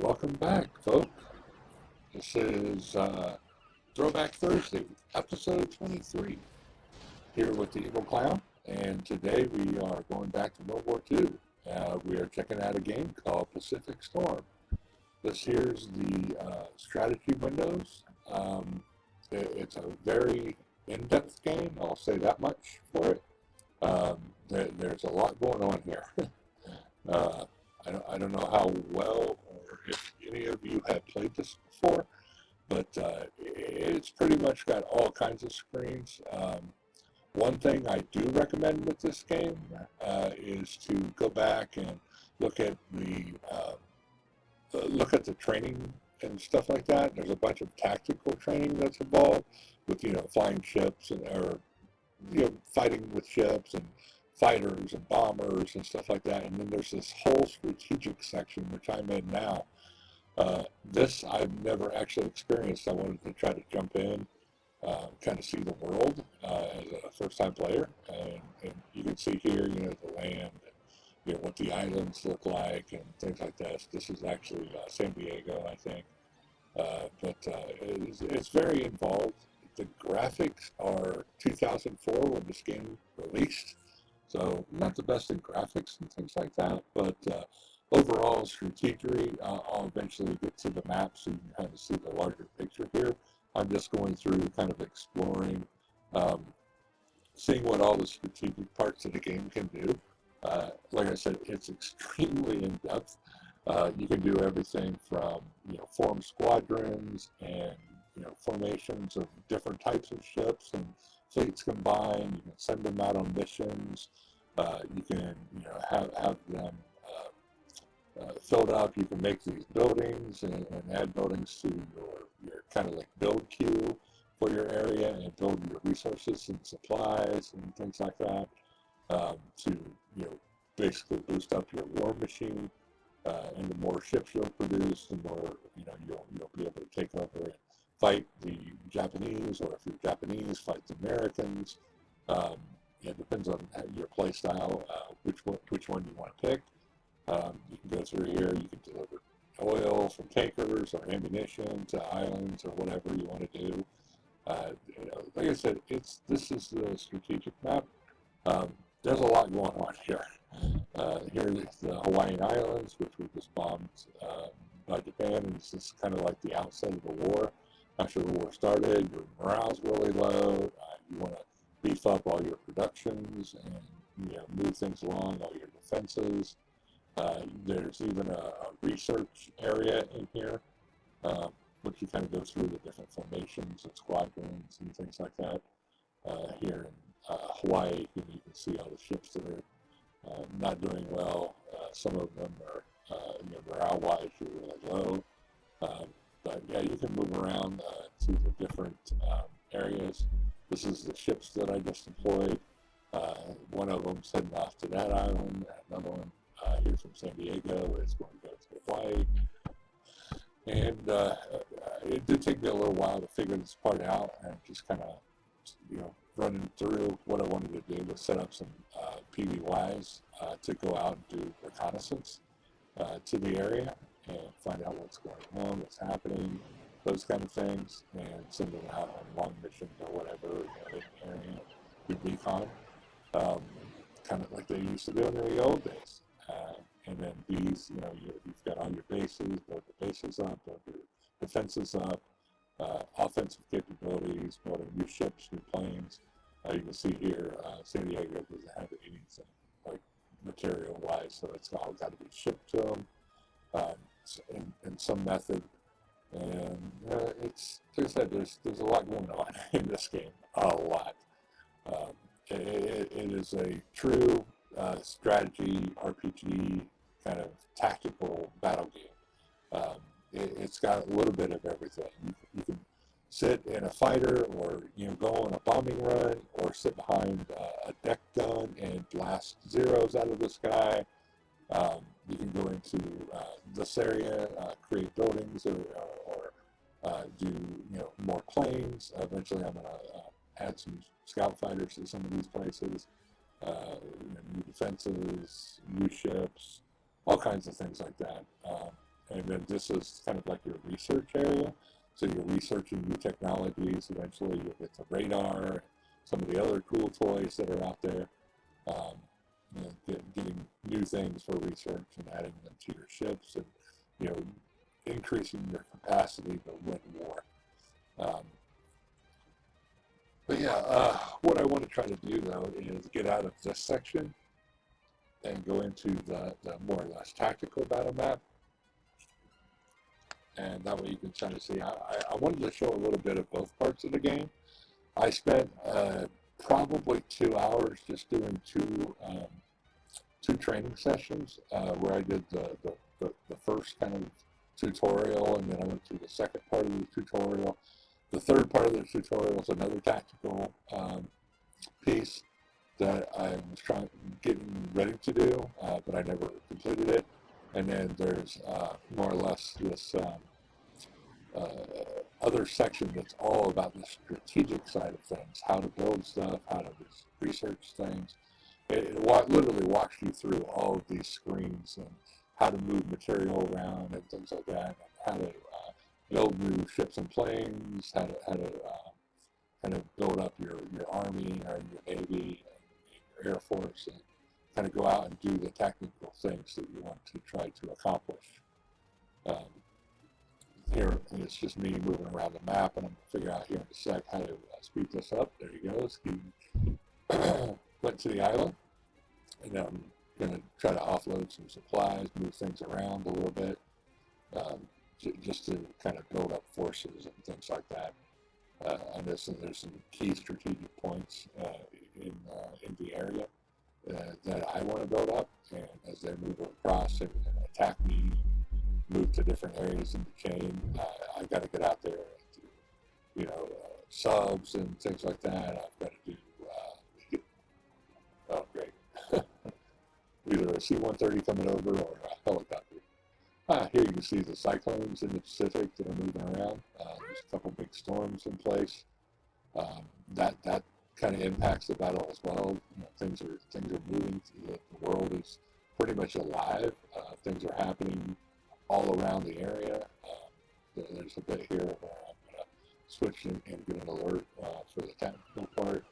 Welcome back, folks. This is Throwback Thursday, episode 23, here with the Evil Clown, and today we are going back to World War II. We are checking out a game called Pacific Storm. This here's the strategy windows. It's a very in-depth game, I'll say that much for it. There's a lot going on here. I don't know how well or if any of you have played this before, but it's pretty much got all kinds of screens. One thing I do recommend with this game is to go back and look at the look at the training and stuff like that. There's a bunch of tactical training that's involved with, flying ships or, fighting with ships and fighters and bombers and stuff like that. And then there's this whole strategic section, which I'm in now. This I've never actually experienced. I wanted to try to jump in, kind of see the world as a first-time player. And you can see here, the land, what the islands look like and things like that. This is actually San Diego, I think. But it's very involved. The graphics are 2004 when this game released, so not the best in graphics and things like that, but overall strategy, I'll eventually get to the map so you can kind of see the larger picture here. I'm just going through kind of exploring, seeing what all the strategic parts of the game can do. Like I said, it's extremely in-depth. You can do everything from, form squadrons and, formations of different types of ships and fleets combined. You can send them out on missions. You can, have them filled up. You can make these buildings and add buildings to your kind of like build queue for your area and build your resources and supplies and things like that, to, basically boost up your war machine. And the more ships you'll produce, the more, you'll be able to take over and fight the Japanese, or if you're Japanese, fight the Americans. It depends on your play style, which one you want to pick. You can go through here. You can deliver oil from tankers or ammunition to islands or whatever you want to do. Like I said, this is the strategic map. There's a lot going on here. Here is the Hawaiian Islands, which were just bombed by Japan, and this is kind of like the outset of the war. After the war started, your morale's really low. You want to beef up all your productions and move things along, all your defenses. There's even a research area in here, which you kind of go through the different formations and squadrons and things like that. Here in Hawaii, you can see all the ships that are not doing well. Some of them are, morale-wise, really low. But yeah, you can move around to the different areas. This is the ships that I just deployed. One of them's heading off to that island. Another one here from San Diego is going to go to Hawaii. And it did take me a little while to figure this part out, and just kind of, running through what I wanted to do was set up some PVYs to go out and do reconnaissance to the area and find out what's going on, what's happening, those kind of things, and send them out on long missions or whatever in the area, do recon, kind of like they used to do in the old days. And then these, you've got all your bases, build the bases up, build your defenses up, offensive capabilities, building new ships, new planes. You can see here, San Diego doesn't have anything like material-wise, so it's all got to be shipped to them in some method. And it's, like I said, there's a lot going on in this game, a lot. It is a true strategy RPG kind of tactical battle game. It's got a little bit of everything. You can sit in a fighter, or go on a bombing run, or sit behind a deck gun and blast zeros out of the sky. You can go into this area, create buildings, or do more planes. Eventually, I'm going to add some scout fighters to some of these places. New defenses, new ships, all kinds of things like that. And then this is kind of like your research area. So you're researching new technologies. Eventually you'll get to radar, some of the other cool toys that are out there. Getting new things for research and adding them to your ships, and increasing your capacity to win war. But yeah, what I want to try to do though is get out of this section and go into the more or less tactical battle map. And that way you can kind of see, I wanted to show a little bit of both parts of the game. I spent probably 2 hours just doing two training sessions where I did the first kind of tutorial, and then I went through the second part of the tutorial. The third part of the tutorial is another tactical piece that I was getting ready to do, but I never completed it. And then there's more or less this other section that's all about the strategic side of things, how to build stuff, how to research things. It literally walks you through all of these screens and how to move material around and things like that, and how to build new ships and planes, how to kind of build up your army or your navy and your air force, and kind of go out and do the technical things that you want to try to accomplish. Here it's just me moving around the map, and I'm going to figure out here in a sec how to speed this up. There you go. Went to the island, and now I'm going to try to offload some supplies, move things around a little bit, just to kind of build up forces and things like that. On this, and there's some key strategic points in the area that I want to build up, and as they move across and attack me, move to different areas in the chain, I've got to get out there and do, subs and things like that. I've got to do, oh great, either a C-130 coming over or a helicopter. Here you can see the cyclones in the Pacific that are moving around. There's a couple big storms in place. That kind of impacts the battle as well. Things are moving. The world is pretty much alive. Things are happening all around the area. There's a bit here where I'm going to switch and get an alert for the technical part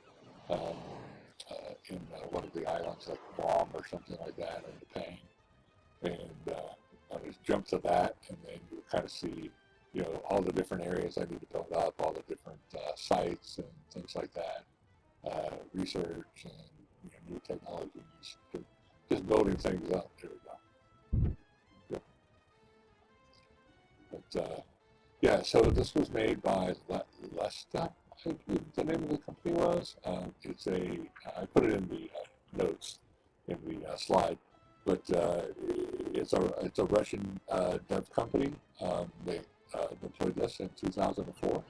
in one of the islands, like Guam or something like that, or Japan. And I just jump to that, and then you kind of see, all the different areas I need to build up, all the different sites and things like that, research and new technologies, just building things up. There we go. Yep. But yeah, so this was made by Lesta, I think the name of the company was. I put it in the notes in the slide. But it's a Russian dev company. They deployed this in 2004,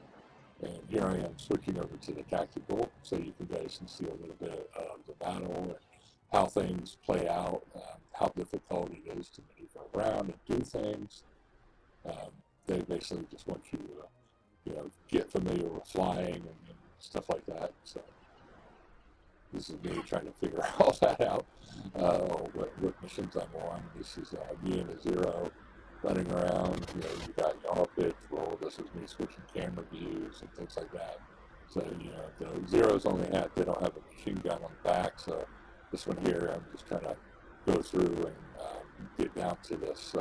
and here I am switching over to the tactical, so you guys can see a little bit of the battle and how things play out, how difficult it is to maneuver around and do things. They basically just want you to, get familiar with flying and stuff like that. So this is me trying to figure all that out. What missions I'm on. This is me and a Zero running around. You got your all pitch roll. This is me switching camera views and things like that. So, the Zeros they don't have a machine gun on the back. So this one here, I'm just trying to go through and get down to this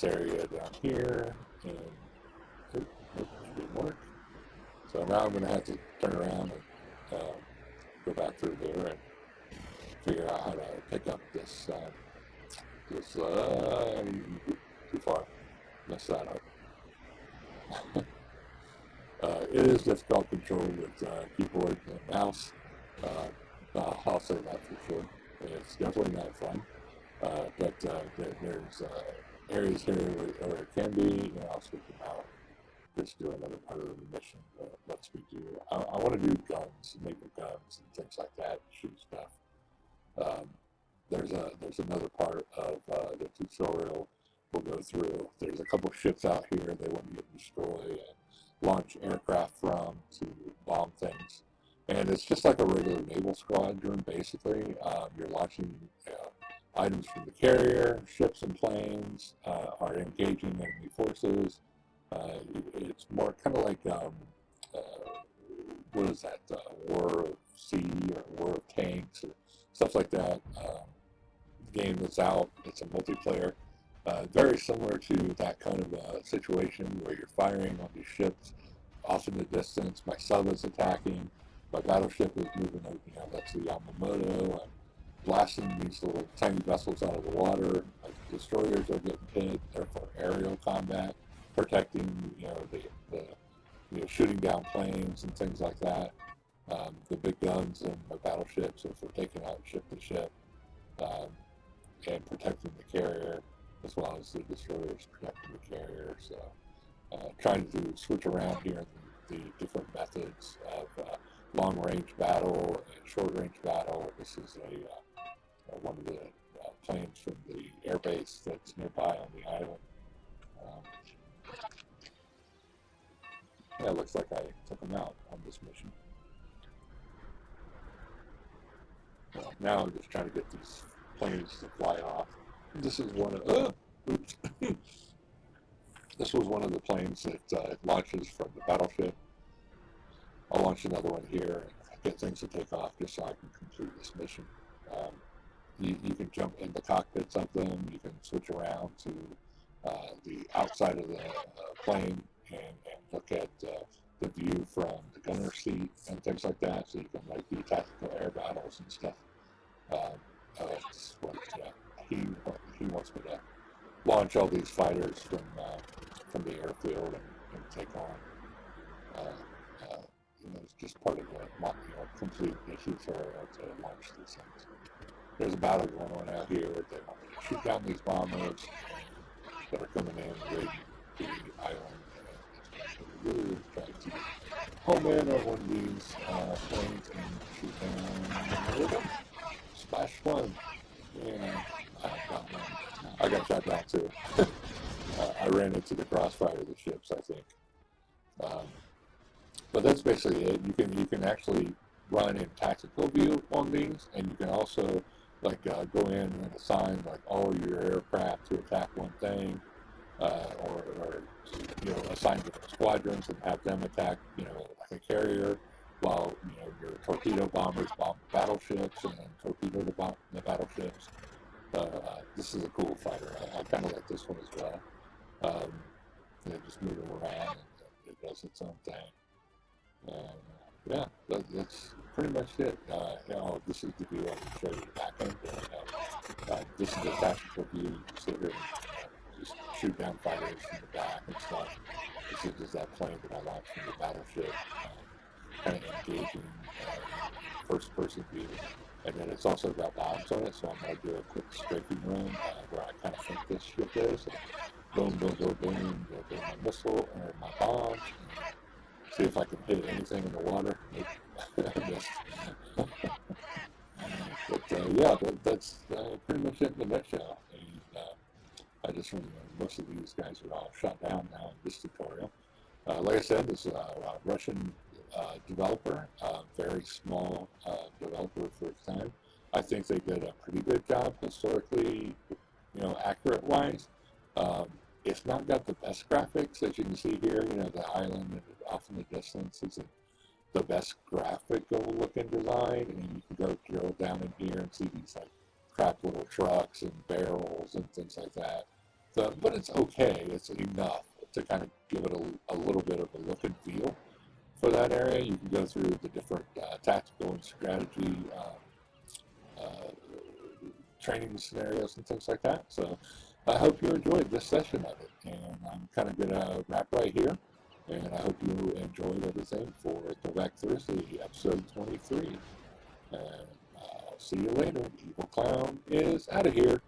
area down here. And it didn't work. So now I'm going to have to turn around and go back through there and figure out how to pick up this too far, mess that up. It is difficult to control with keyboard and mouse. I'll say that for sure. It's definitely not fun. But there's areas here where it can be. I'll switch them out. Just do another part of the mission that lets me do. I want to do guns, naval guns, and things like that, shoot stuff. There's another part of the tutorial we'll go through. There's a couple ships out here they want you to destroy and launch aircraft from to bomb things. And it's just like a regular naval squadron, basically. You're launching items from the carrier, ships and planes are engaging enemy forces. It's more kind of like, what is that, War of Sea or War of Tanks or stuff like that. Game that's out, it's a multiplayer. Very similar to that kind of situation where you're firing on these ships off in the distance. My sub is attacking, my battleship is moving over, that's the Yamamoto, and blasting these little tiny vessels out of the water. My destroyers are getting hit, they're for aerial combat, protecting, the shooting down planes and things like that. The big guns and the battleships are for taking out ship to ship and protecting the carrier. as well as the destroyers protecting the carrier. So trying to switch around here in the different methods of long-range battle and short-range battle. This is one of the planes from the airbase that's nearby on the island. Yeah, it looks like I took them out on this mission. Well, now I'm just trying to get these planes to fly off. This is one of oops. This was one of the planes that launches from the battleship. I'll launch another one here and get things to take off just so I can complete this mission. You can jump in the cockpits of them. You can switch around to the outside of the plane and look at the view from the gunner seat and things like that. So you can like do tactical air battles and stuff. That's what he wants me to launch all these fighters from the airfield and take on. It's just part of the complete mission to launch these things. There's a battle going on out here. They want me to shoot down these bombers that are coming in, raiding the island. And really trying to home in on one of these planes and shoot down. There we go. Splash one. And I got shot down too. I ran into the crossfire of the ships, I think. But that's basically it. You can actually run in tactical view on these, and you can also like go in and assign like all your aircraft to attack one thing, or assign different squadrons and have them attack like a carrier, while your torpedo bombers bomb battleships and then torpedo the battleships. This is a cool fighter. I kind of like this one as well. Just moving around and it does its own thing. Yeah, that's pretty much it. This is the view I can show you the back end. This is the tactical view. You can sit here and just shoot down fighters from the back and stuff. This is just that plane that I launched from the battleship, kind of engaging first-person view. And then it's also got bombs on it, so I'm going to do a quick strafing run where I kind of think this ship is. Boom, boom, boom, boom, go my missile or my bombs. See if I can hit anything in the water. I missed. But that's pretty much it in the nutshell. And I just remember most of these guys are all shot down now in this tutorial. Like I said, this is a Russian developer, very small developer for its time. I think they did a pretty good job historically, accurate-wise. It's not got the best graphics, as you can see here. The island off in the distance isn't the best graphical looking design. And you can go drill down in here and see these like crap little trucks and barrels and things like that. So, but it's okay. It's enough to kind of give it a little bit of a look and feel for that area. You can go through the different tactical and strategy training scenarios and things like that. So I hope you enjoyed this session of it, and I'm kind of going to wrap right here, and I hope you enjoyed everything for Throwback Thursday, episode 23, and see you later. Evil Clown is out of here.